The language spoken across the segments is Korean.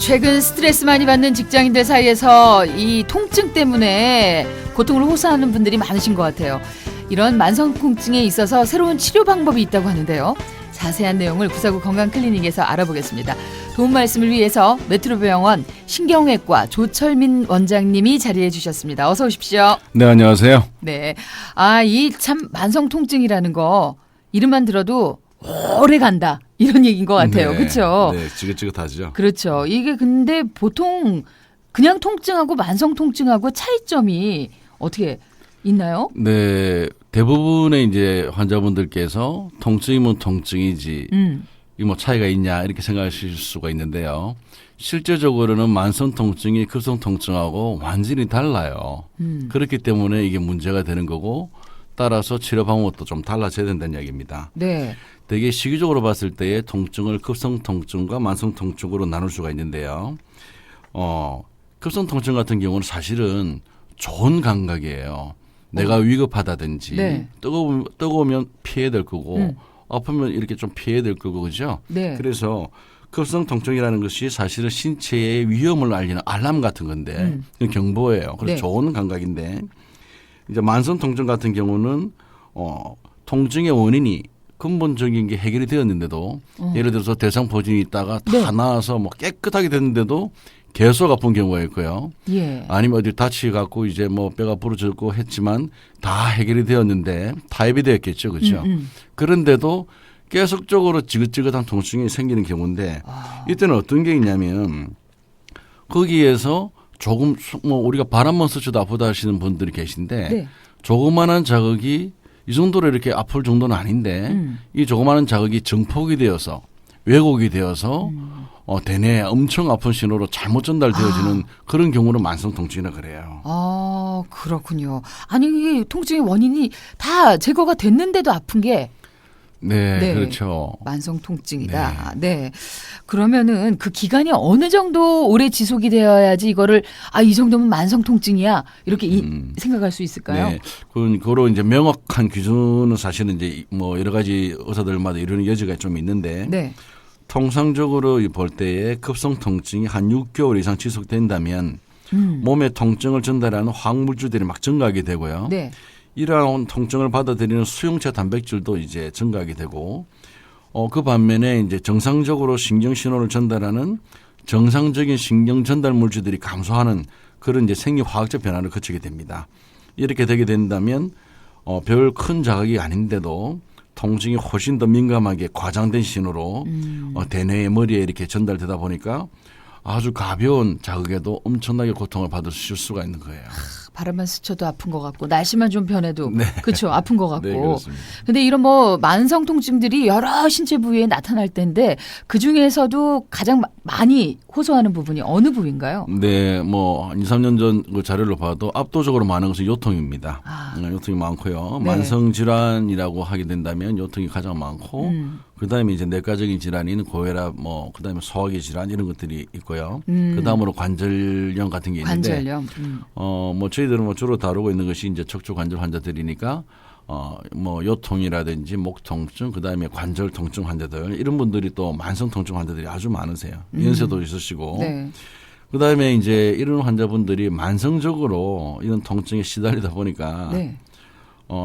최근 스트레스 많이 받는 직장인들 사이에서 이 통증 때문에 고통을 호소하는 분들이 많으신 것 같아요. 이런 만성 통증에 있어서 새로운 치료 방법이 있다고 하는데요. 자세한 내용을 구사구 건강클리닉에서 알아보겠습니다. 도움 말씀을 위해서 메트로병원 신경외과 조철민 원장님이 자리해 주셨습니다. 어서 오십시오. 네, 안녕하세요. 네. 이 참 만성 통증이라는 거 이름만 들어도 오래 간다. 이런 얘기인 것 같아요. 네, 그렇죠? 네, 지긋지긋하죠. 그렇죠. 이게 근데 보통 그냥 통증하고 만성 통증하고 차이점이 어떻게 있나요? 네, 대부분의 이제 환자분들께서 통증이면 통증이지, 이 뭐 차이가 있냐 이렇게 생각하실 수가 있는데요. 실제적으로는 만성 통증이 급성 통증하고 완전히 달라요. 그렇기 때문에 이게 문제가 되는 거고, 따라서 치료 방법도 좀 달라져야 된다는 이야기입니다. 네. 되게 시기적으로 봤을 때의 통증을 급성 통증과 만성 통증으로 나눌 수가 있는데요. 급성 통증 같은 경우는 사실은 좋은 감각이에요. 내가 위급하다든지 네. 뜨거우면 피해야 될 거고 아프면 이렇게 좀 피해야 될 거고 그죠? 네. 그래서 급성 통증이라는 것이 사실은 신체의 위험을 알리는 알람 같은 건데 경보예요. 그래서 네. 좋은 감각인데 이제 만성 통증 같은 경우는 통증의 원인이 근본적인 게 해결이 되었는데도 예를 들어서 대상포진이 있다가 다 네. 나아서 뭐 깨끗하게 됐는데도 계속 아픈 경우가 있고요. 예. 아니면 어디 다치갖고 이제 뭐 뼈가 부러졌고 했지만 다 해결이 되었는데 타협이 되었겠죠. 그렇죠. 그런데도 계속적으로 지긋지긋한 통증이 생기는 경우인데 이때는 어떤 게 있냐면 거기에서 조금 뭐 우리가 바람만 스쳐도 아프다 하시는 분들이 계신데 네. 조그마한 자극이 이 정도로 이렇게 아플 정도는 아닌데 이 조그마한 자극이 증폭이 되어서 왜곡이 되어서 대뇌에 엄청 아픈 신호로 잘못 전달되어지는 그런 경우는 만성 통증이라 그래요. 그렇군요. 아니 이게 통증의 원인이 다 제거가 됐는데도 아픈 게 네, 네. 그렇죠. 만성 통증이다. 네. 그러면은 그 기간이 어느 정도 오래 지속이 되어야지 이거를 이 정도면 만성 통증이야 이렇게 생각할 수 있을까요? 네, 그런 이제 명확한 기준은 사실은 이제 뭐 여러 가지 의사들마다 이루는 여지가 좀 있는데 네. 통상적으로 볼 때에 급성 통증이 한 6개월 이상 지속된다면 몸에 통증을 전달하는 화학물질들이 막 증가하게 되고요. 네. 이러한 통증을 받아들이는 수용체 단백질도 이제 증가하게 되고 그 반면에 이제 정상적으로 신경 신호를 전달하는 정상적인 신경 전달 물질들이 감소하는 그런 이제 생리화학적 변화를 거치게 됩니다. 이렇게 되게 된다면 별 큰 자극이 아닌데도 통증이 훨씬 더 민감하게 과장된 신호로 대뇌의 머리에 이렇게 전달되다 보니까 아주 가벼운 자극에도 엄청나게 고통을 받으실 수가 있는 거예요. 바람만 스쳐도 아픈 것 같고 날씨만 좀 변해도 네. 그렇죠. 아픈 것 같고. 네, 그렇습니다. 근데 이런 뭐 만성 통증들이 여러 신체 부위에 나타날 텐데 그중에서도 가장 많이 호소하는 부분이 어느 부위인가요? 네, 뭐 한 2, 3년 전 그 자료를 봐도 압도적으로 많은 것은 요통입니다. 요통이 많고요. 네. 만성 질환이라고 하게 된다면 요통이 가장 많고 그다음에 이제 내과적인 질환인 고혈압 뭐 그다음에 소화기 질환 이런 것들이 있고요. 그다음으로 관절염 같은 게 있는데 관절염. 뭐 저희들은 뭐 주로 다루고 있는 것이 이제 척추 관절 환자들이니까 뭐 요통이라든지 목 통증 그다음에 관절 통증 환자들 이런 분들이 또 만성 통증 환자들이 아주 많으세요. 연세도 있으시고 네. 그다음에 이제 이런 환자분들이 만성적으로 이런 통증에 시달리다 보니까 네.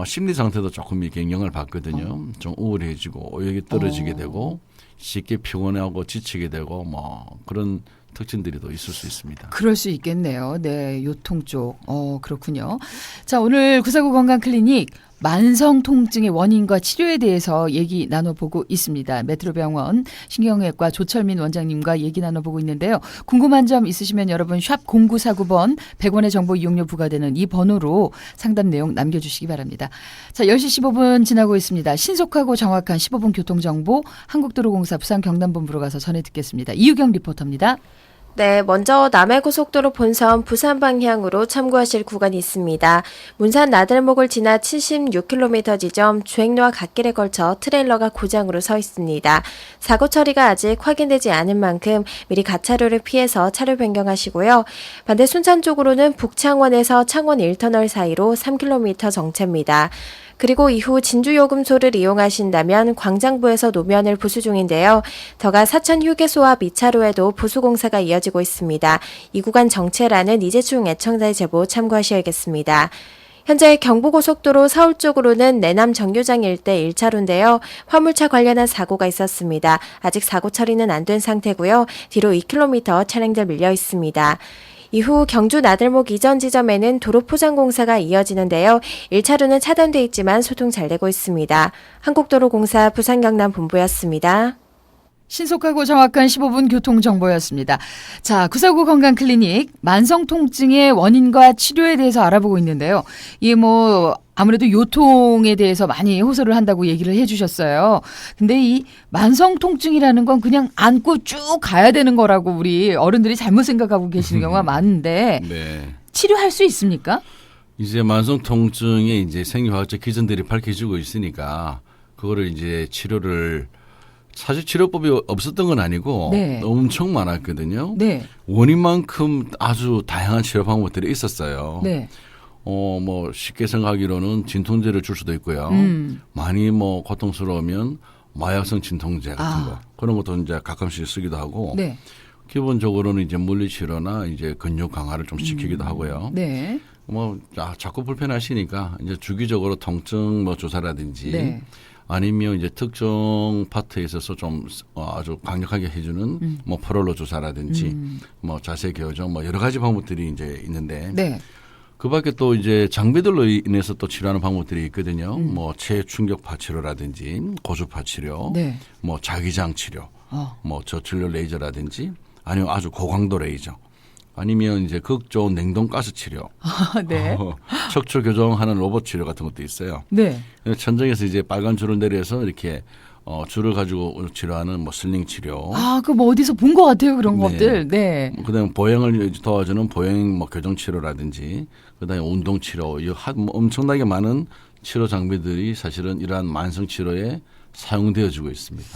심리 상태도 조금 이렇게 영향을 받거든요. 좀 우울해지고 오역이 떨어지게 되고 쉽게 피곤하고 지치게 되고 뭐 그런 특징들이 더 있을 수 있습니다. 그럴 수 있겠네요. 네, 요통 쪽. 그렇군요. 자, 오늘 구사구 건강클리닉 만성 통증의 원인과 치료에 대해서 얘기 나눠보고 있습니다. 메트로병원 신경외과 조철민 원장님과 얘기 나눠보고 있는데요. 궁금한 점 있으시면 여러분 샵 0949번 100원의 정보 이용료 부과되는 이 번호로 상담 내용 남겨주시기 바랍니다. 자, 10시 15분 지나고 있습니다. 신속하고 정확한 15분 교통정보 한국도로공사 부산 경남본부로 가서 전해 듣겠습니다. 이유경 리포터입니다. 네, 먼저 남해고속도로 본선 부산 방향으로 참고하실 구간이 있습니다. 문산 나들목을 지나 76km 지점 주행로와 갓길에 걸쳐 트레일러가 고장으로 서 있습니다. 사고 처리가 아직 확인되지 않은 만큼 미리 가차로를 피해서 차로 변경하시고요. 반대 순천 쪽으로는 북창원에서 창원 1터널 사이로 3km 정체입니다. 그리고 이후 진주요금소를 이용하신다면 광장부에서 노면을 보수 중인데요. 더가 사천 휴게소와 미차로에도 보수 공사가 이어지고 있습니다. 이 구간 정체라는 이재충 애청자의 제보 참고하셔야겠습니다. 현재 경부고속도로 서울 쪽으로는 내남 정류장 일대 1차로인데요. 화물차 관련한 사고가 있었습니다. 아직 사고 처리는 안 된 상태고요. 뒤로 2km 차량들 밀려 있습니다. 이후 경주 나들목 이전 지점에는 도로 포장 공사가 이어지는데요. 1차로는 차단돼 있지만 소통 잘 되고 있습니다. 한국도로공사 부산경남본부였습니다. 신속하고 정확한 15분 교통정보였습니다. 자, 949 건강클리닉 만성 통증의 원인과 치료에 대해서 알아보고 있는데요. 이게 뭐 아무래도 요통에 대해서 많이 호소를 한다고 얘기를 해주셨어요. 근데 이 만성 통증이라는 건 그냥 안고 쭉 가야 되는 거라고 우리 어른들이 잘못 생각하고 계시는 경우가 많은데 네. 치료할 수 있습니까? 이제 만성 통증의 이제 생리화학적 기전들이 밝혀지고 있으니까 그거를 이제 치료를 사실 치료법이 없었던 건 아니고 네. 엄청 많았거든요. 네. 원인만큼 아주 다양한 치료 방법들이 있었어요. 네. 뭐 쉽게 생각하기로는 진통제를 줄 수도 있고요. 많이 뭐 고통스러우면 마약성 진통제 같은 거 그런 것도 이제 가끔씩 쓰기도 하고 네. 기본적으로는 이제 물리치료나 이제 근육 강화를 좀 시키기도 하고요. 네. 뭐 자꾸 불편하시니까 이제 주기적으로 통증 뭐 주사라든지 네. 아니면 이제 특정 파트에 있어서 좀 아주 강력하게 해주는 뭐 프롤로 주사라든지 뭐 자세 교정 뭐 여러 가지 방법들이 이제 있는데 네. 그밖에 또 이제 장비들로 인해서 또 치료하는 방법들이 있거든요. 뭐 체충격파 치료라든지 고주파 치료, 네. 뭐 자기장 치료, 어. 뭐 저진료 레이저라든지 아니면 아주 고강도 레이저. 아니면 이제 극저온 냉동가스 치료, 네. 척추 교정하는 로봇 치료 같은 것도 있어요. 네. 천정에서 이제 빨간 줄을 내려서 이렇게 줄을 가지고 치료하는 뭐 슬링 치료. 아, 그 뭐 어디서 본 것 같아요, 그런 네. 것들. 네. 그다음에 보행을 도와주는 보행 뭐 교정 치료라든지, 그다음에 운동 치료, 뭐 엄청나게 많은 치료 장비들이 사실은 이러한 만성 치료에 사용되어지고 있습니다.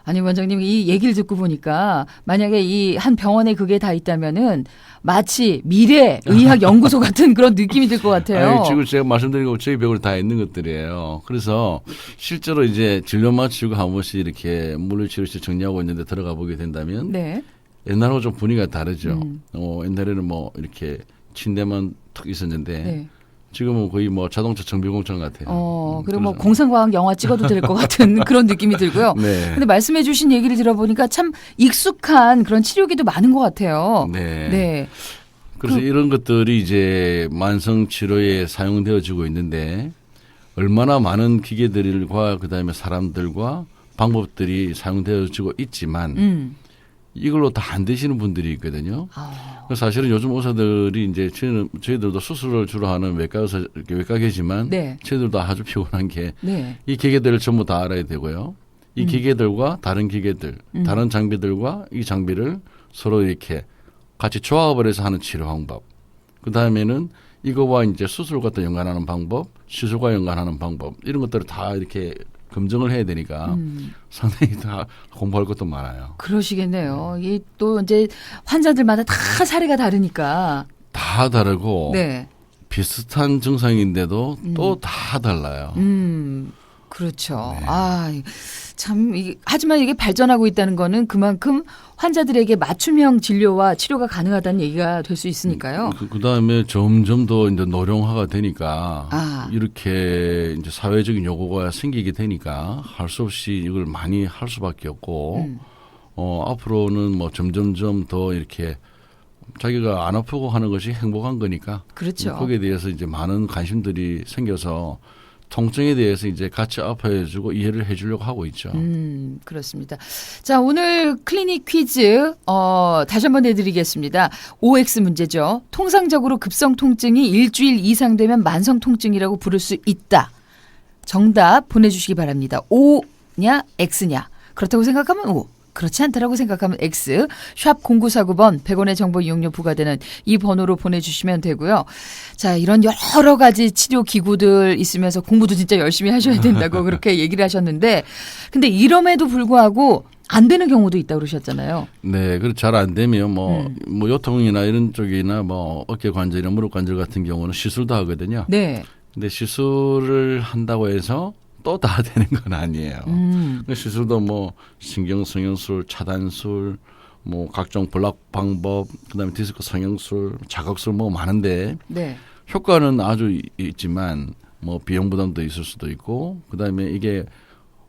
아니 원장님 이 얘기를 듣고 보니까 만약에 이 한 병원에 그게 다 있다면은 마치 미래 의학 연구소 같은 그런 느낌이 들 것 같아요. 아니, 지금 제가 말씀드린 거 저희 병원에 다 있는 것들이에요. 그래서 실제로 이제 진료 마치고 한 번씩 이렇게 물리치료실 정리하고 있는데 들어가 보게 된다면 네. 옛날하고 좀 분위기가 다르죠. 옛날에는 뭐 이렇게 침대만 턱 있었는데 네. 지금은 거의 뭐 자동차 정비공장 같아요. 그리고 뭐 그래서- 공상과학 영화 찍어도 될 것 같은 그런 느낌이 들고요. 네. 근데 말씀해 주신 얘기를 들어보니까 참 익숙한 그런 치료기도 많은 것 같아요. 네. 네. 그래서 이런 것들이 이제 만성 치료에 사용되어지고 있는데 얼마나 많은 기계들과 그다음에 사람들과 방법들이 사용되어지고 있지만 이걸로 다 안 되시는 분들이 있거든요. 사실은 요즘 의사들이 이제 저희들도 수술을 주로 하는 외과계지만 네. 저희들도 아주 피곤한 게 이 네. 기계들을 전부 다 알아야 되고요. 이 기계들과 다른 기계들, 다른 장비들과 이 장비를 서로 이렇게 같이 조합을 해서 하는 치료 방법. 그 다음에는 이거와 이제 수술과 또 연관하는 방법, 시술과 연관하는 방법 이런 것들을 다 이렇게 검증을 해야 되니까 상당히 다 공부할 것도 많아요. 그러시겠네요. 이 또 이제 환자들마다 다 사례가 다르니까. 다 다르고 네. 비슷한 증상인데도 또 다 달라요. 그렇죠. 네. 참, 하지만 이게 발전하고 있다는 거는 그만큼 환자들에게 맞춤형 진료와 치료가 가능하다는 얘기가 될 수 있으니까요. 그다음에 점점 더 이제 노령화가 되니까 이렇게 이제 사회적인 요구가 생기게 되니까 할 수 없이 이걸 많이 할 수밖에 없고 앞으로는 뭐 점점점 더 이렇게 자기가 안 아프고 하는 것이 행복한 거니까 그렇죠. 거기에 대해서 이제 많은 관심들이 생겨서 통증에 대해서 이제 같이 아파해주고 이해를 해주려고 하고 있죠. 그렇습니다. 자, 오늘 클리닉 퀴즈, 다시 한번 내드리겠습니다. OX 문제죠. 통상적으로 급성 통증이 일주일 이상 되면 만성 통증이라고 부를 수 있다. 정답 보내주시기 바랍니다. O냐, X냐. 그렇다고 생각하면 O. 그렇지 않다라고 생각하면 X. 샵 0949번 100원의 정보 이용료 부과되는 이 번호로 보내주시면 되고요. 자, 이런 여러 가지 치료 기구들 있으면서 공부도 진짜 열심히 하셔야 된다고 그렇게 얘기를 하셨는데 근데 이럼에도 불구하고 안 되는 경우도 있다고 그러셨잖아요. 네, 그래서 잘 안 되면 뭐 요통이나 이런 쪽이나 뭐 어깨 관절이나 무릎 관절 같은 경우는 시술도 하거든요. 네. 근데 시술을 한다고 해서 또 다 되는 건 아니에요. 시술도 뭐 신경성형술, 차단술, 뭐 각종 블락 방법, 그다음에 디스크 성형술, 자극술 뭐 많은데 네. 효과는 아주 있지만 뭐 비용 부담도 있을 수도 있고 그다음에 이게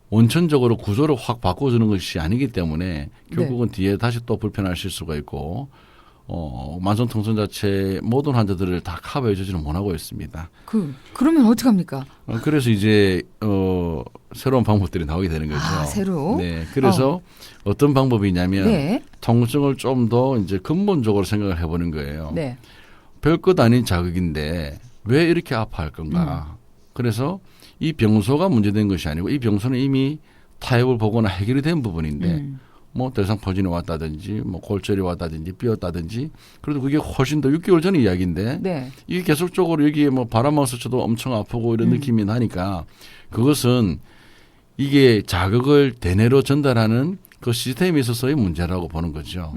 원천적으로 구조를 확 바꿔주는 것이 아니기 때문에 결국은 뒤에 다시 또 불편하실 수가 있고 만성통증 자체 모든 환자들을 다 커버해주지는 못하고 있습니다. 그러면 어떡합니까? 그래서 이제 새로운 방법들이 나오게 되는 거죠. 아, 새로? 네. 그래서 어떤 방법이냐면 네. 통증을 좀 더 이제 근본적으로 생각을 해보는 거예요. 네. 별것 아닌 자극인데 왜 이렇게 아파할 건가? 그래서 이 병소가 문제된 것이 아니고 이 병소는 이미 타협을 보거나 해결이 된 부분인데 뭐 대상포진이 왔다든지 뭐 골절이 왔다든지 삐었다든지 그래도 그게 훨씬 더 6개월 전 이야기인데 네. 이게 이게 계속적으로 여기에 뭐 바람만 스쳐도 엄청 아프고 이런 느낌이 나니까 그것은 이게 자극을 대뇌로 전달하는 그 시스템에 있어서의 문제라고 보는 거죠.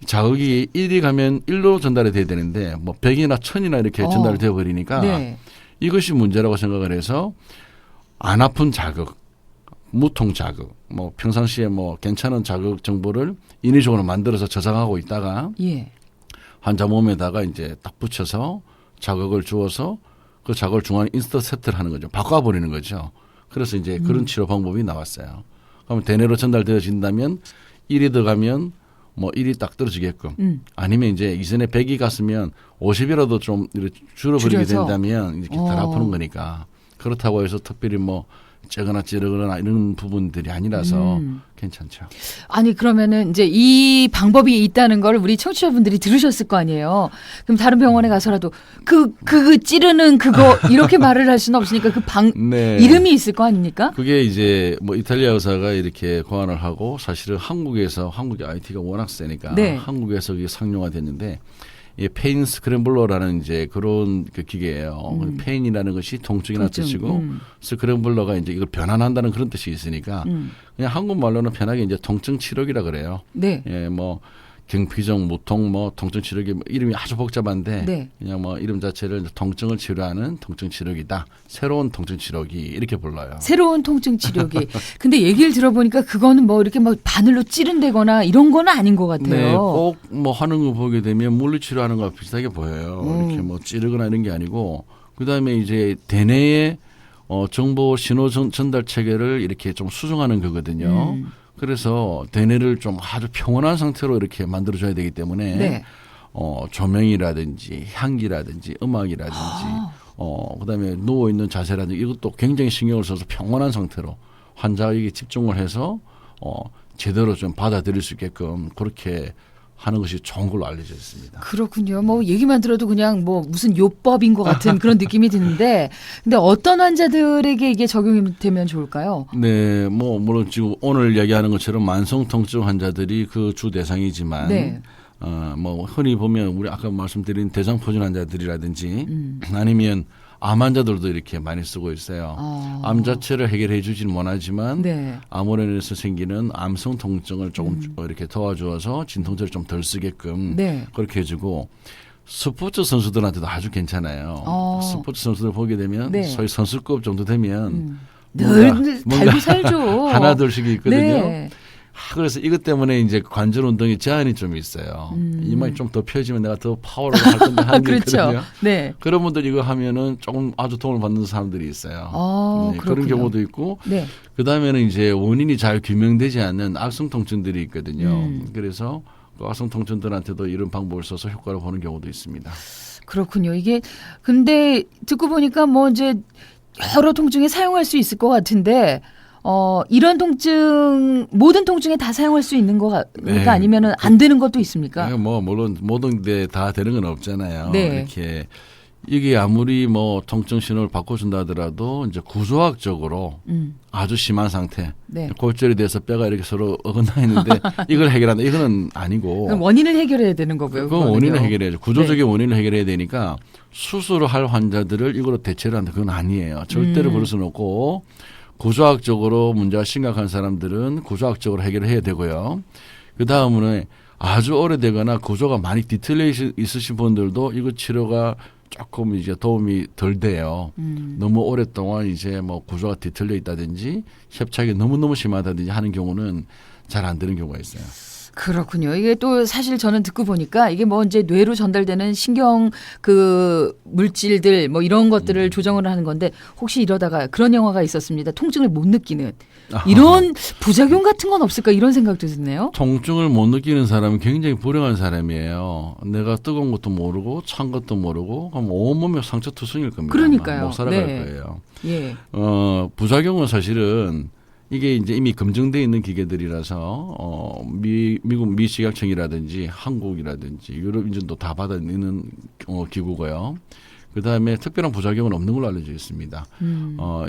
자극이 1이 가면 1로 전달이 돼야 되는데 뭐 100이나 1000이나 이렇게 전달이 되어버리니까 네. 이것이 문제라고 생각을 해서 안 아픈 자극, 무통 자극, 뭐 평상시에 뭐 괜찮은 자극 정보를 인위적으로 만들어서 저장하고 있다가 예. 환자 몸에다가 이제 딱 붙여서 자극을 주어서 그 자극을 중앙에 인터셉트를 하는 거죠. 바꿔버리는 거죠. 그래서 이제 그런 치료 방법이 나왔어요. 그러면 대뇌로 전달되어진다면 1이 들어가면 뭐 1이 딱 떨어지게끔 아니면 이제 이전에 100이 갔으면 50이라도 좀 줄어버리게 줄여서. 된다면 이렇게 덜 아프는 거니까 그렇다고 해서 특별히 뭐 째거나 찌르거나 이런 부분들이 아니라서 괜찮죠. 아니 그러면은 이제 이 방법이 있다는 걸 우리 청취자분들이 들으셨을 거 아니에요. 그럼 다른 병원에 가서라도 그 찌르는 그거 이렇게 말을 할 수는 없으니까 네. 이름이 있을 거 아닙니까? 그게 이제 뭐 이탈리아 의사가 이렇게 고안을 하고 사실은 한국의 IT가 워낙 세니까 네. 한국에서 이게 상용화됐는데 이 페인 스크램블러라는 이제 그런 그 기계예요. 페인이라는 것이 통증이라는 통증. 뜻이고 스크램블러가 이제 이걸 변환한다는 그런 뜻이 있으니까 그냥 한국말로는 편하게 이제 통증 치료기라 그래요. 네. 예, 뭐 경피정, 무통, 뭐 통증 치료기 뭐 이름이 아주 복잡한데 네. 그냥 뭐 이름 자체를 통증을 치료하는 통증 치료기다. 새로운 통증 치료기 이렇게 불러요. 새로운 통증 치료기. 근데 얘기를 들어보니까 그거는 뭐 이렇게 뭐 바늘로 찌른다거나 이런 거는 아닌 것 같아요. 네, 꼭 뭐 하는 거 보게 되면 물리치료하는 거와 비슷하게 보여요. 이렇게 뭐 찌르거나 이런 게 아니고 그다음에 이제 대뇌의 정보 신호 전달 체계를 이렇게 좀 수정하는 거거든요. 그래서 대뇌를 좀 아주 평온한 상태로 이렇게 만들어줘야 되기 때문에 네. 조명이라든지 향기라든지 음악이라든지 그다음에 누워 있는 자세라든지 이것도 굉장히 신경을 써서 평온한 상태로 환자에게 집중을 해서 제대로 좀 받아들일 수 있게끔 그렇게 하는 것이 좋은 걸로 알려져 있습니다. 그렇군요. 뭐 얘기만 들어도 그냥 뭐 무슨 요법인 것 같은 그런 느낌이 드는데, 근데 어떤 환자들에게 이게 적용이 되면 좋을까요? 네, 뭐 물론 지금 오늘 이야기하는 것처럼 만성 통증 환자들이 그 주 대상이지만, 네. 뭐 흔히 보면 우리 아까 말씀드린 대장포진 환자들이라든지 아니면 암 환자들도 이렇게 많이 쓰고 있어요. 암 자체를 해결해 주지는 못하지만 네. 암으로 인해서 생기는 암성 통증을 조금 이렇게 도와주어서 진통제를 좀 덜 쓰게끔 네. 그렇게 해주고 스포츠 선수들한테도 아주 괜찮아요. 스포츠 선수들 보게 되면 네. 소위 선수급 정도 되면 늘 달고 살죠. 하나 둘씩이 있거든요. 네. 그래서 이것 때문에 이제 관절 운동에 제한이 좀 있어요. 이마에 좀 더 펴지면 내가 더 파워를 할 건데 하는 게 그렇죠. 있거든요. 네. 그런 분들 이거 하면은 조금 아주 도움을 받는 사람들이 있어요. 네, 그런 그렇군요. 경우도 있고 네. 그 다음에는 이제 원인이 잘 규명되지 않는 악성 통증들이 있거든요. 그래서 그 악성 통증들한테도 이런 방법을 써서 효과를 보는 경우도 있습니다. 그렇군요. 이게 근데 듣고 보니까 뭐 이제 여러 통증에 사용할 수 있을 것 같은데 이런 통증 모든 통증에 다 사용할 수 있는 거 네. 아니면은 안 되는 것도 있습니까? 네, 뭐 물론 모든 데 다 되는 건 없잖아요. 네. 이렇게 이게 아무리 뭐 통증 신호를 바꿔준다 하더라도 이제 구조학적으로 아주 심한 상태, 네. 골절이 돼서 뼈가 이렇게 서로 어긋나 있는데 이걸 해결한다. 이거는 아니고. 그럼 원인을 해결해야 되는 거고요. 그건 원인을 그거는요. 해결해야죠. 구조적인 원인을 해결해야 되니까 수술을 할 환자들을 이거로 대체를 한다. 그건 아니에요. 절대로 그럴 수는 없고 구조학적으로 문제가 심각한 사람들은 구조학적으로 해결을 해야 되고요. 그 다음은 아주 오래되거나 구조가 많이 디틀레이션 있으신 분들도 이거 치료가 조금 이제 도움이 덜 돼요. 너무 오랫동안 이제 뭐 구조가 뒤틀려 있다든지 협착이 너무너무 심하다든지 하는 경우는 잘 안 되는 경우가 있어요. 그렇군요. 이게 또 사실 저는 듣고 보니까 이게 뭐 이제 뇌로 전달되는 신경 그 물질들 뭐 이런 것들을 조정을 하는 건데 혹시 이러다가 그런 영화가 있었습니다. 통증을 못 느끼는 이런 부작용 같은 건 없을까 이런 생각도 드네요. 통증을 못 느끼는 사람은 굉장히 불행한 사람이에요. 내가 뜨거운 것도 모르고 찬 것도 모르고 그럼 온몸에 상처투성일 겁니다. 그러니까요. 못 살아갈 네. 거예요. 예. 부작용은 사실은 이게 이제 이미 검증되어 있는 기계들이라서 미국 미식약청이라든지 한국이라든지 유럽 인증도 다 받아내는 기구고요. 그다음에 특별한 부작용은 없는 걸로 알려져 있습니다.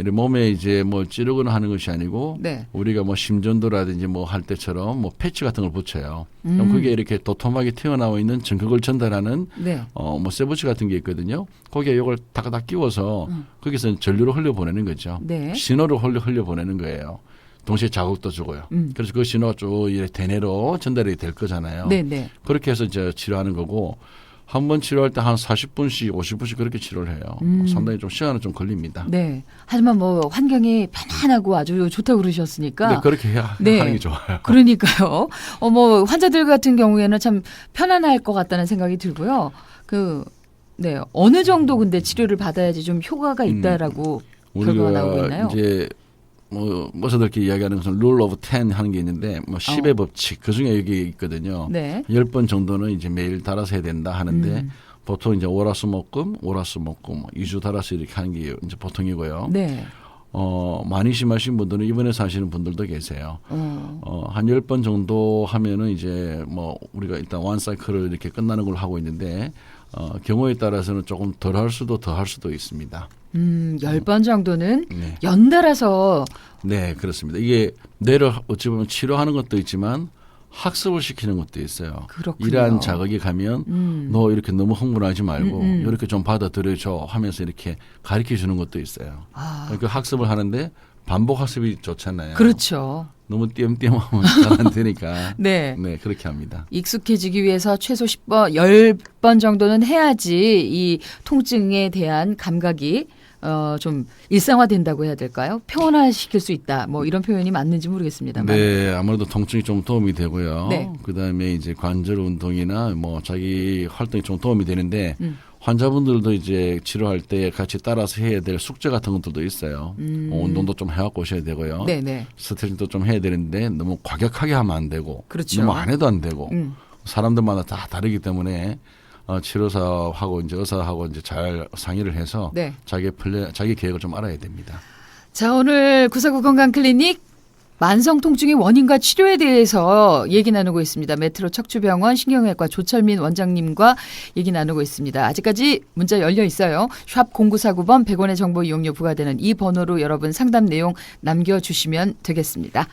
이런 몸에 이제 뭐 찌르거나 하는 것이 아니고 네. 우리가 뭐 심전도라든지 뭐 할 때처럼 뭐 패치 같은 걸 붙여요. 그럼 그게 이렇게 도톰하게 튀어나와 있는 전극을 전달하는 네. 뭐 쇠붙이 같은 게 있거든요. 거기에 이걸 다가닥 끼워서 거기서 전류를 흘려보내는 거죠. 네. 신호를 흘려보내는 거예요. 동시에 자극도 주고요. 그래서 그 신호가 쭉 이렇게 대뇌로 전달이 될 거잖아요. 네, 네. 그렇게 해서 이제 치료하는 거고 한 번 치료할 때 한 40분씩 50분씩 그렇게 치료를 해요. 상당히 좀 시간은 좀 걸립니다. 네. 하지만 뭐 환경이 편안하고 아주 좋다고 그러셨으니까. 근데 그렇게 해야 네. 하는 게 좋아요. 그러니까요. 뭐 환자들 같은 경우에는 참 편안할 것 같다는 생각이 들고요. 네. 어느 정도 근데 치료를 받아야지 좀 효과가 있다라고 결과가 나오고 있나요? 이제 뭐서들끼리 이야기하는 것은 룰 오브 10 하는 게 있는데 뭐 10의 법칙 그중에 여기 있거든요. 네. 10번 정도는 이제 매일 달아서 해야 된다 하는데 보통 이제 월화수목금 2주 달아서 이렇게 하는 게 이제 보통이고요. 네. 많이 심하신 분들은 입원해서 하시는 분들도 계세요. 한 10번 정도 하면은 이제 뭐 우리가 일단 원 사이클을 이렇게 끝나는 걸 하고 있는데 경우에 따라서는 조금 덜 할 수도 더 할 수도 있습니다. 10번 정도는 네. 연달아서 네, 그렇습니다. 이게 뇌를 어찌 보면 치료하는 것도 있지만 학습을 시키는 것도 있어요. 그렇군요. 이러한 자극이 가면 너 이렇게 너무 흥분하지 말고 이렇게 좀 받아들여줘 하면서 이렇게 가르쳐 주는 것도 있어요. 그 학습을 하는데 반복 학습이 좋잖아요. 그렇죠. 너무 띄엄띄엄하면 잘 안 되니까. 네. 네, 그렇게 합니다. 익숙해지기 위해서 최소 10번 정도는 해야지 이 통증에 대한 감각이 좀 일상화된다고 해야 될까요? 평온화시킬 수 있다. 뭐 이런 표현이 맞는지 모르겠습니다만. 네, 아무래도 통증이 좀 도움이 되고요. 네. 그다음에 이제 관절 운동이나 뭐 자기 활동이 좀 도움이 되는데 환자분들도 이제 치료할 때 같이 따라서 해야 될 숙제 같은 것들도 있어요. 운동도 좀 해갖고 오셔야 되고요. 네네. 스트레칭도 좀 해야 되는데 너무 과격하게 하면 안 되고 그렇죠. 너무 안 해도 안 되고 사람들마다 다 다르기 때문에 치료사하고 이제 의사하고 이제 잘 상의를 해서 네. 자기 계획을 좀 알아야 됩니다. 자, 오늘 구사구 건강클리닉 만성 통증의 원인과 치료에 대해서 얘기 나누고 있습니다. 메트로 척추병원 신경외과 조철민 원장님과 얘기 나누고 있습니다. 아직까지 문자 열려 있어요. 샵 0949번 100원의 정보 이용료 부과되는 이 번호로 여러분 상담 내용 남겨주시면 되겠습니다.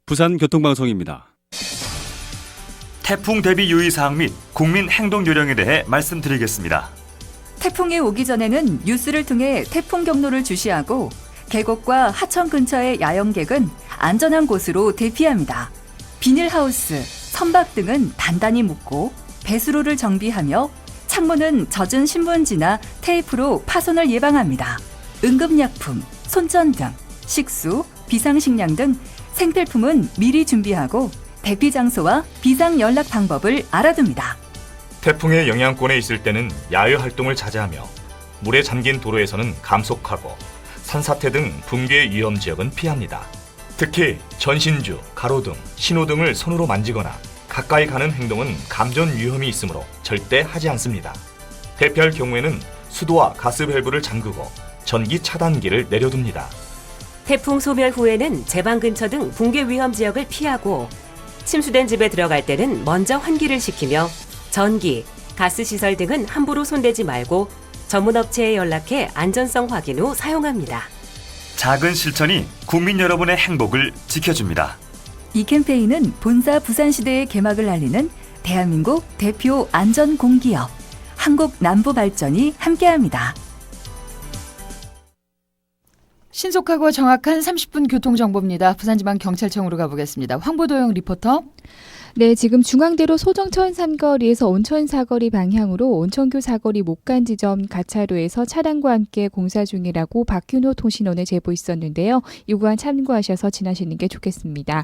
부산교통방송입니다. 태풍 대비 유의사항 및 국민 행동 요령에 대해 말씀드리겠습니다. 태풍이 오기 전에는 뉴스를 통해 태풍 경로를 주시하고 계곡과 하천 근처의 야영객은 안전한 곳으로 대피합니다. 비닐하우스, 선박 등은 단단히 묶고 배수로를 정비하며 창문은 젖은 신문지나 테이프로 파손을 예방합니다. 응급약품, 손전등, 식수, 비상식량 등 생필품은 미리 준비하고 대피 장소와 비상 연락 방법을 알아둡니다. 태풍의 영향권에 있을 때는 야외 활동을 자제하며 물에 잠긴 도로에서는 감속하고 산사태 등 붕괴 위험 지역은 피합니다. 특히 전신주, 가로등, 신호등을 손으로 만지거나 가까이 가는 행동은 감전 위험이 있으므로 절대 하지 않습니다. 대피할 경우에는 수도와 가스 밸브를 잠그고 전기 차단기를 내려둡니다. 태풍 소멸 후에는 제방 근처 등 붕괴 위험 지역을 피하고 침수된 집에 들어갈 때는 먼저 환기를 시키며 전기, 가스 시설 등은 함부로 손대지 말고 전문 업체에 연락해 안전성 확인 후 사용합니다. 작은 실천이 국민 여러분의 행복을 지켜줍니다. 이 캠페인은 본사 부산시대의 개막을 알리는 대한민국 대표 안전공기업 한국남부발전이 함께합니다. 신속하고 정확한 30분 교통정보입니다. 부산지방경찰청으로 가보겠습니다. 황보도영 리포터. 네, 지금 중앙대로 소정천 삼거리에서 온천 사거리 방향으로 온천교 사거리 목간 지점 가차로에서 차량과 함께 공사 중이라고 박균호 통신원에 제보 있었는데요. 이 구간 참고하셔서 지나시는 게 좋겠습니다.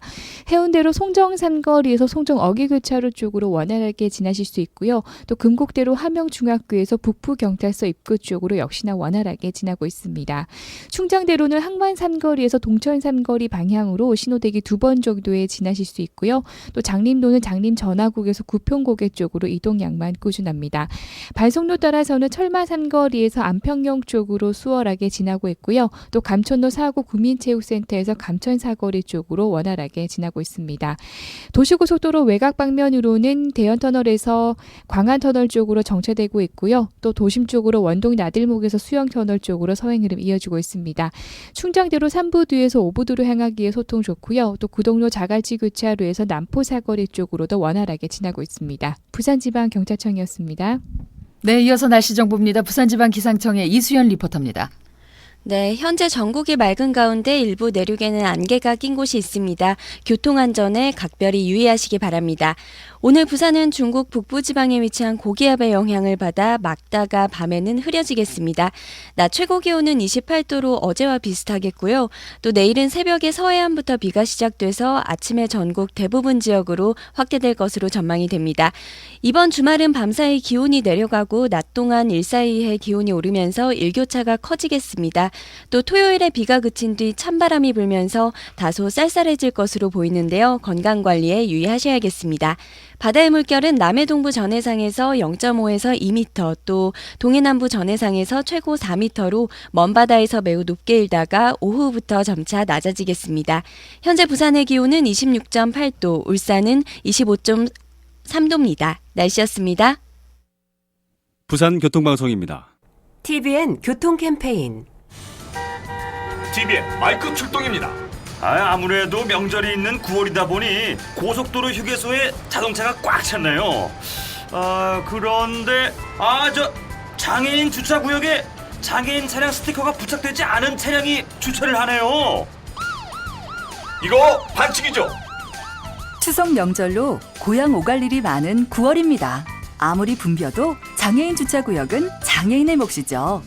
해운대로 송정 삼거리에서 송정 어기교차로 쪽으로 원활하게 지나실 수 있고요. 또 금곡대로 함영중학교에서 북부경찰서 입구 쪽으로 역시나 원활하게 지나고 있습니다. 충정대로는 항만 삼거리에서 동천 삼거리 방향으로 신호대기 2번 정도에 지나실 수 있고요. 또 장림도는 장림 전화국에서 구평고개 쪽으로 이동 양만 꾸준합니다. 발송로 따라서는 철마 삼거리에서 안평역 쪽으로 수월하게 지나고 있고요. 또 감천로 사고 구민체육센터에서 감천 사거리 쪽으로 원활하게 지나고 있습니다. 도시고속도로 외곽 방면으로는 대연터널에서 광안터널 쪽으로 정체되고 있고요. 또 도심 쪽으로 원동 나들목에서 수영터널 쪽으로 서행 흐름 이어지고 있습니다. 충정대로 3부도에서 5부도로 향하기에 소통 좋고요. 또 구동로 자갈치 교차로에서 남포 사거리 쪽으로도 원활하게 지나고 있습니다. 부산지방경찰청이었습니다. 네, 이어서 날씨 정보입니다. 부산지방기상청의 이수연 리포터입니다. 네, 현재 전국이 맑은 가운데 일부 내륙에는 안개가 낀 곳이 있습니다. 교통안전에 각별히 유의하시기 바랍니다. 오늘 부산은 중국 북부지방에 위치한 고기압의 영향을 받아 맑다가 밤에는 흐려지겠습니다. 낮 최고 기온은 28도로 어제와 비슷하겠고요. 또 내일은 새벽에 서해안부터 비가 시작돼서 아침에 전국 대부분 지역으로 확대될 것으로 전망이 됩니다. 이번 주말은 밤사이 기온이 내려가고 낮 동안 일사이에 기온이 오르면서 일교차가 커지겠습니다. 또 토요일에 비가 그친 뒤 찬바람이 불면서 다소 쌀쌀해질 것으로 보이는데요. 건강관리에 유의하셔야겠습니다. 바다의 물결은 남해동부 전해상에서 0.5에서 2m, 또 동해남부 전해상에서 최고 4m로 먼 바다에서 매우 높게 일다가 오후부터 점차 낮아지겠습니다. 현재 부산의 기온은 26.8도, 울산은 25.3도입니다. 날씨였습니다. 부산교통방송입니다. TVN 교통 캠페인. TVN 마이크 출동입니다. 아무래도 명절이 있는 9월이다 보니 고속도로 휴게소에 자동차가 꽉 찼네요. 그런데 저 장애인 주차구역에 장애인 차량 스티커가 부착되지 않은 차량이 주차를 하네요. 이거 반칙이죠? 추석 명절로 고향 오갈 일이 많은 9월입니다. 아무리 붐벼도 장애인 주차구역은 장애인의 몫이죠.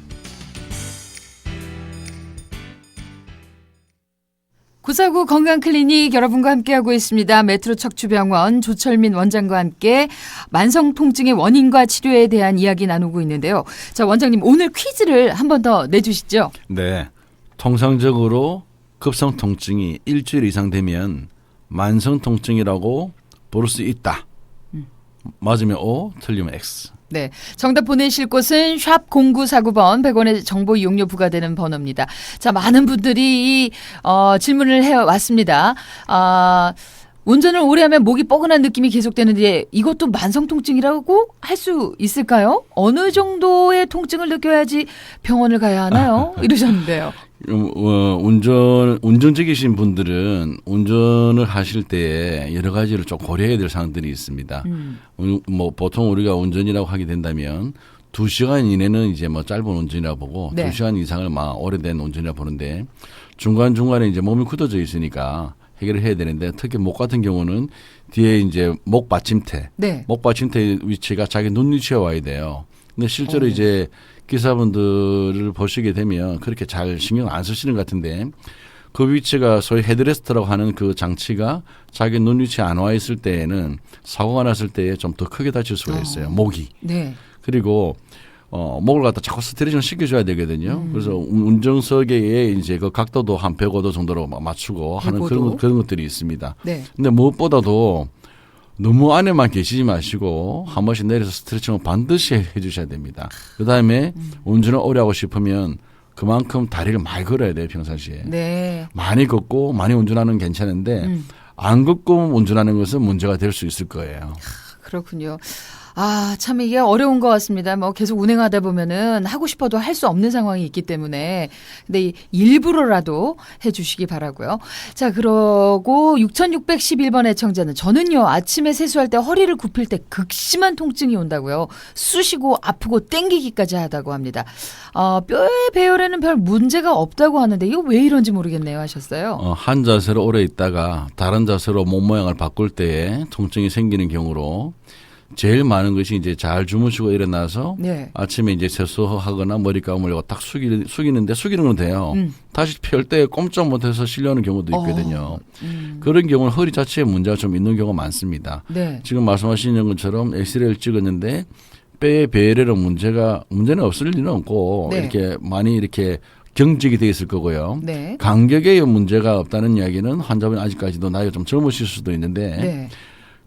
구사구 건강클리닉 여러분과 함께하고 있습니다. 메트로 척추병원 조철민 원장과 함께 만성 통증의 원인과 치료에 대한 이야기 나누고 있는데요. 자, 원장님 오늘 퀴즈를 한 번 더 내주시죠. 네. 통상적으로 급성 통증이 일주일 이상 되면 만성 통증이라고 부를 수 있다. 맞으면 O, 틀리면 X. 네. 정답 보내실 곳은 샵 0949번 100원의 정보 이용료 부과되는 번호입니다. 자, 많은 분들이 질문을 해왔습니다. 운전을 오래 하면 목이 뻐근한 느낌이 계속되는데 이것도 만성 통증이라고 할 수 있을까요? 어느 정도의 통증을 느껴야지 병원을 가야 하나요? 이러셨는데요. 운전직이신 분들은 운전을 하실 때 여러 가지를 좀 고려해야 될 사항들이 있습니다. 보통 우리가 운전이라고 하게 된다면 2시간 이내는 이제 짧은 운전이라고 보고 네. 2시간 이상을 오래된 운전이라고 보는데 중간중간에 이제 몸이 굳어져 있으니까 해결을 해야 되는데 특히 목 같은 경우는 뒤에 이제 목 받침대, 네. 목 받침대 위치가 자기 눈 위치에 와야 돼요. 근데 실제로 이제 기사분들을 보시게 되면 그렇게 잘 신경 안 쓰시는 것 같은데 그 위치가 소위 헤드레스트라고 하는 그 장치가 자기 눈 위치에 안 와 있을 때에는 사고가 났을 때 좀 더 크게 다칠 수가 있어요. 목이. 네. 그리고 목을 갖다 자꾸 스트레칭을 시켜줘야 되거든요. 그래서 운전석에 이제 그 각도도 한 105도 정도로 맞추고 하는 105도? 그런 것들이 있습니다. 네. 근데 무엇보다도 너무 안에만 계시지 마시고 한 번씩 내려서 스트레칭을 반드시 해주셔야 됩니다. 그다음에 운전을 오래 하고 싶으면 그만큼 다리를 많이 걸어야 돼요. 평상시에. 네. 많이 걷고 많이 운전하는 건 괜찮은데 안 걷고 운전하는 것은 문제가 될 수 있을 거예요. 그렇군요. 아, 참 이게 어려운 것 같습니다. 뭐 계속 운행하다 보면은 하고 싶어도 할 수 없는 상황이 있기 때문에. 근데 일부러라도 해주시기 바라고요. 자, 그러고 6611번 애청자는 저는요, 아침에 세수할 때 허리를 굽힐 때 극심한 통증이 온다고요. 쑤시고 아프고 땡기기까지 하다고 합니다. 뼈의 배열에는 별 문제가 없다고 하는데 이거 왜 이런지 모르겠네요 하셨어요. 한 자세로 오래 있다가 다른 자세로 몸 모양을 바꿀 때에 통증이 생기는 경우로 제일 많은 것이 이제 잘 주무시고 일어나서 네. 아침에 이제 세수하거나 머리 감으려고 딱 숙이는데 숙이는 건 돼요. 다시 펼 때 꼼짝 못해서 실려오는 경우도 있거든요. 그런 경우는 허리 자체에 문제가 좀 있는 경우가 많습니다. 네. 지금 말씀하시는 것처럼 엑스레이를 찍었는데 뼈의 배열에는 문제는 없을 리는 없고 네. 이렇게 많이 이렇게 경직이 돼 있을 거고요. 네. 간격에 문제가 없다는 이야기는 환자분 아직까지도 나이가 좀 젊으실 수도 있는데 네.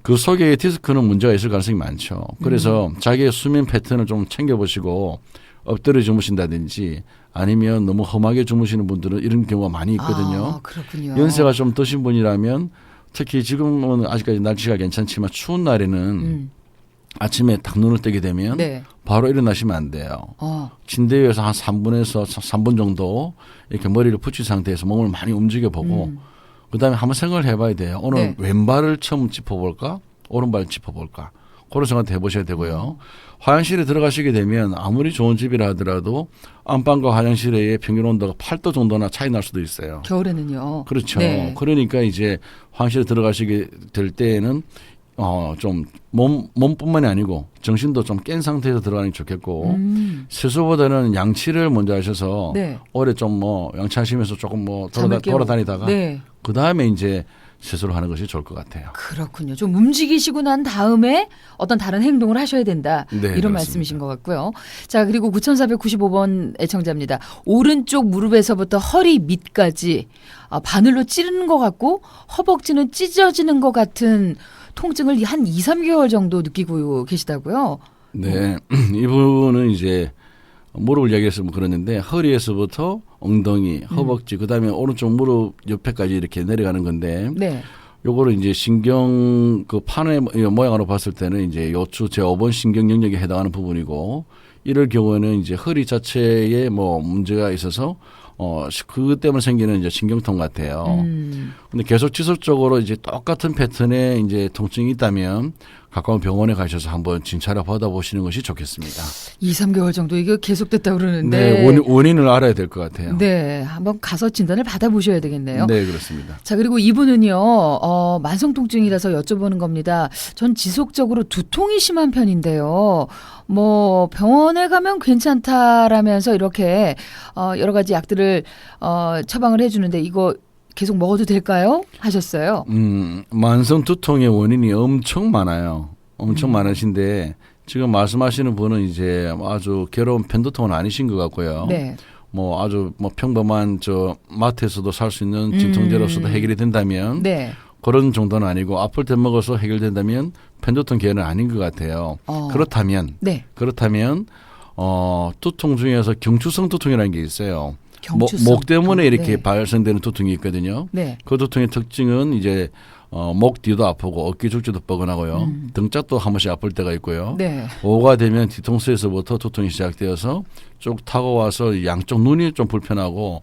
그 속에 디스크는 문제가 있을 가능성이 많죠. 그래서 자기의 수면 패턴을 좀 챙겨보시고 엎드려 주무신다든지 아니면 너무 험하게 주무시는 분들은 이런 경우가 많이 있거든요. 아, 그렇군요. 연세가 좀 드신 분이라면 특히 지금은 아직까지 날씨가 괜찮지만 추운 날에는 아침에 딱 눈을 뜨게 되면 네. 바로 일어나시면 안 돼요. 침대 위에서 한 3분에서 3분 정도 이렇게 머리를 붙인 상태에서 몸을 많이 움직여보고 그다음에 한번 생각을 해봐야 돼요. 오늘 네. 왼발을 처음 짚어볼까? 오른발을 짚어볼까? 그런 생각 해보셔야 되고요. 화장실에 들어가시게 되면 아무리 좋은 집이라 하더라도 안방과 화장실의 평균 온도가 8도 정도나 차이 날 수도 있어요. 겨울에는요. 그렇죠. 네. 그러니까 이제 화장실에 들어가시게 될 때에는 좀 몸뿐만이 아니고 정신도 좀 깬 상태에서 들어가는 게 좋겠고 세수보다는 양치를 먼저 하셔서 네. 오래 좀 양치하시면서 조금 잠을 깨우고. 돌아다니다가 네. 그 다음에 이제 세수를 하는 것이 좋을 것 같아요. 그렇군요. 좀 움직이시고 난 다음에 어떤 다른 행동을 하셔야 된다. 네, 이런 그렇습니다. 말씀이신 것 같고요. 자, 그리고 9495번 애청자입니다. 오른쪽 무릎에서부터 허리 밑까지 바늘로 찌르는 것 같고 허벅지는 찢어지는 것 같은 통증을 한 2, 3개월 정도 느끼고 계시다고요. 네. 이분은 이제 무릎을 이야기해서 그러는데 허리에서부터 엉덩이, 허벅지, 그다음에 오른쪽 무릎 옆에까지 이렇게 내려가는 건데 네. 요거를 이제 신경 그 판의 모양으로 봤을 때는 이제 요추 제5번 신경 영역에 해당하는 부분이고 이럴 경우에는 이제 허리 자체에 문제가 있어서 그 때문에 생기는 이제 신경통 같아요. 근데 계속 지속적으로 이제 똑같은 패턴의 이제 통증이 있다면 가까운 병원에 가셔서 한번 진찰을 받아보시는 것이 좋겠습니다. 2, 3개월 정도 이게 계속됐다고 그러는데. 네, 원인을 알아야 될 것 같아요. 네. 한번 가서 진단을 받아보셔야 되겠네요. 네, 그렇습니다. 자, 그리고 이분은요, 만성통증이라서 여쭤보는 겁니다. 전 지속적으로 두통이 심한 편인데요. 병원에 가면 괜찮다라면서 이렇게, 여러 가지 약들을, 처방을 해주는데 이거 계속 먹어도 될까요? 하셨어요. 만성 두통의 원인이 엄청 많아요. 엄청 많으신데 지금 말씀하시는 분은 이제 아주 괴로운 편두통은 아니신 것 같고요. 네. 아주 평범한 마트에서도 살 수 있는 진통제로서도 해결이 된다면 네. 그런 정도는 아니고 아플 때 먹어서 해결된다면 편두통 계열은 아닌 것 같아요. 그렇다면 네. 두통 중에서 경추성 두통이라는 게 있어요. 경추성 목 때문에 두통. 이렇게 네. 발생되는 두통이 있거든요. 네. 그 두통의 특징은 이제 목 뒤도 아프고 어깨 죽지도 뻐근하고요. 등짝도 한 번씩 아플 때가 있고요. 네. 오후가 되면 뒤통수에서부터 두통이 시작되어서 쭉 타고 와서 양쪽 눈이 좀 불편하고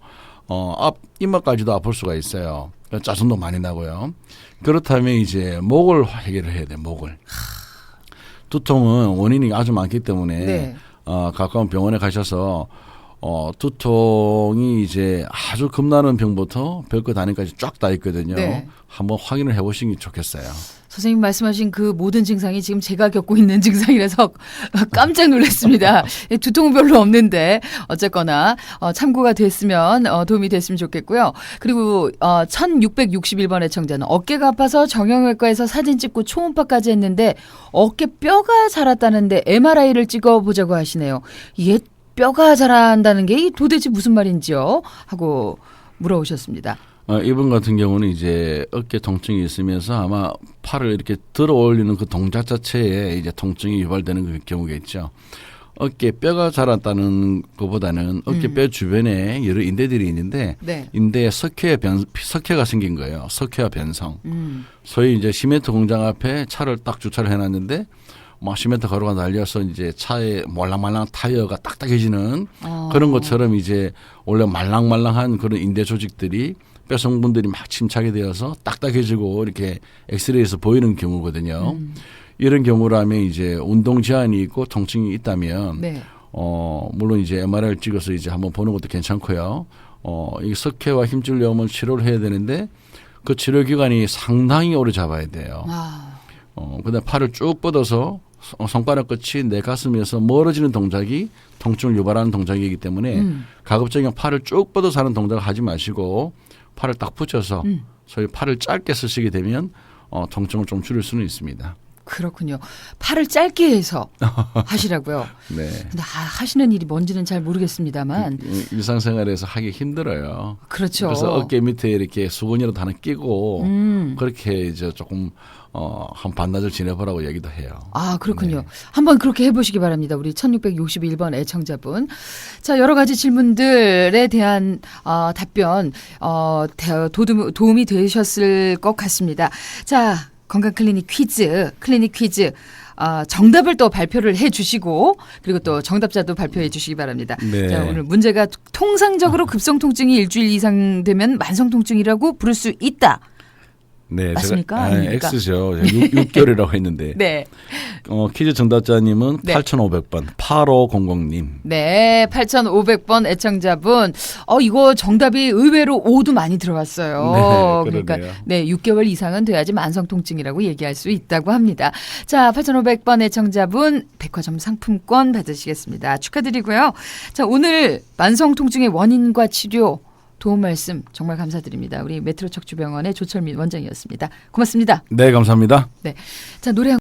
앞 이마까지도 아플 수가 있어요. 짜증도 많이 나고요. 그렇다면 이제 목을 해결을 해야 돼요. 목을. 두통은 원인이 아주 많기 때문에 네. 가까운 병원에 가셔서 두통이 이제 아주 겁나는 병부터 별것 아닌까지 쫙 다 있거든요. 네. 한번 확인을 해보시는 게 좋겠어요. 선생님 말씀하신 그 모든 증상이 지금 제가 겪고 있는 증상이라서 깜짝 놀랐습니다. 두통은 별로 없는데 어쨌거나 참고가 됐으면 도움이 됐으면 좋겠고요. 그리고 1661번 애청자는 어깨가 아파서 정형외과에서 사진 찍고 초음파까지 했는데 어깨 뼈가 자랐다는데 MRI를 찍어보자고 하시네요. 이게 뼈가 자란다는 게 도대체 무슨 말인지요? 하고 물어오셨습니다. 이분 같은 경우는 이제 어깨 통증이 있으면서 아마 팔을 이렇게 들어 올리는 그 동작 자체에 이제 통증이 유발되는 그 경우겠죠. 어깨 뼈가 자랐다는 것보다는 어깨 뼈 주변에 여러 인대들이 있는데 네. 인대에 석회가 생긴 거예요. 석회화 변성. 소위 이제 시멘트 공장 앞에 차를 딱 주차를 해놨는데 막 시멘트 가루가 날려서 이제 차에 말랑말랑 타이어가 딱딱해지는 그런 것처럼 이제 원래 말랑말랑한 그런 인대 조직들이 뼈 성분들이 막 침착이 되어서 딱딱해지고 이렇게 엑스레이에서 보이는 경우거든요. 이런 경우라면 이제 운동 제한이 있고 통증이 있다면 네. 물론 이제 MRI를 찍어서 이제 한번 보는 것도 괜찮고요. 이 석회와 힘줄염은 치료를 해야 되는데 그 치료 기간이 상당히 오래 잡아야 돼요. 그다음 팔을 쭉 뻗어서 손가락 끝이 내 가슴에서 멀어지는 동작이 통증을 유발하는 동작이기 때문에 가급적이면 팔을 쭉 뻗어서 하는 동작을 하지 마시고 팔을 딱 붙여서 소위 팔을 짧게 쓰시게 되면 통증을 좀 줄일 수는 있습니다. 그렇군요. 팔을 짧게 해서 하시라고요. 네. 근데 하시는 일이 뭔지는 잘 모르겠습니다만. 일상생활에서 하기 힘들어요. 그렇죠. 그래서 어깨 밑에 이렇게 수건이라도 하나 끼고 그렇게 이제 조금 한 반나절 지내보라고 얘기도 해요. 아, 그렇군요. 네. 한번 그렇게 해보시기 바랍니다. 우리 1661번 애청자분. 자, 여러 가지 질문들에 대한 답변 도움이 되셨을 것 같습니다. 자, 건강 클리닉 퀴즈. 정답을 또 발표를 해 주시고 그리고 또 정답자도 발표해 주시기 바랍니다. 네. 자, 오늘 문제가 통상적으로 급성 통증이 일주일 이상 되면 만성 통증이라고 부를 수 있다. 네, 맞습니까? 제가 아닙니까? X죠. 6개월이라고 했는데. 네. 퀴즈 정답자님은 네. 8500번 8500님. 네, 8,500번 애청자분. 이거 정답이 의외로 5도 많이 들어왔어요. 네, 그러니까 그러네요. 네, 6개월 이상은 돼야지 만성 통증이라고 얘기할 수 있다고 합니다. 자, 8,500번 애청자분 백화점 상품권 받으시겠습니다. 축하드리고요. 자, 오늘 만성 통증의 원인과 치료 도움 말씀 정말 감사드립니다. 우리 메트로 척추병원의 조철민 원장이었습니다. 고맙습니다. 네, 감사합니다. 네. 자, 노래 한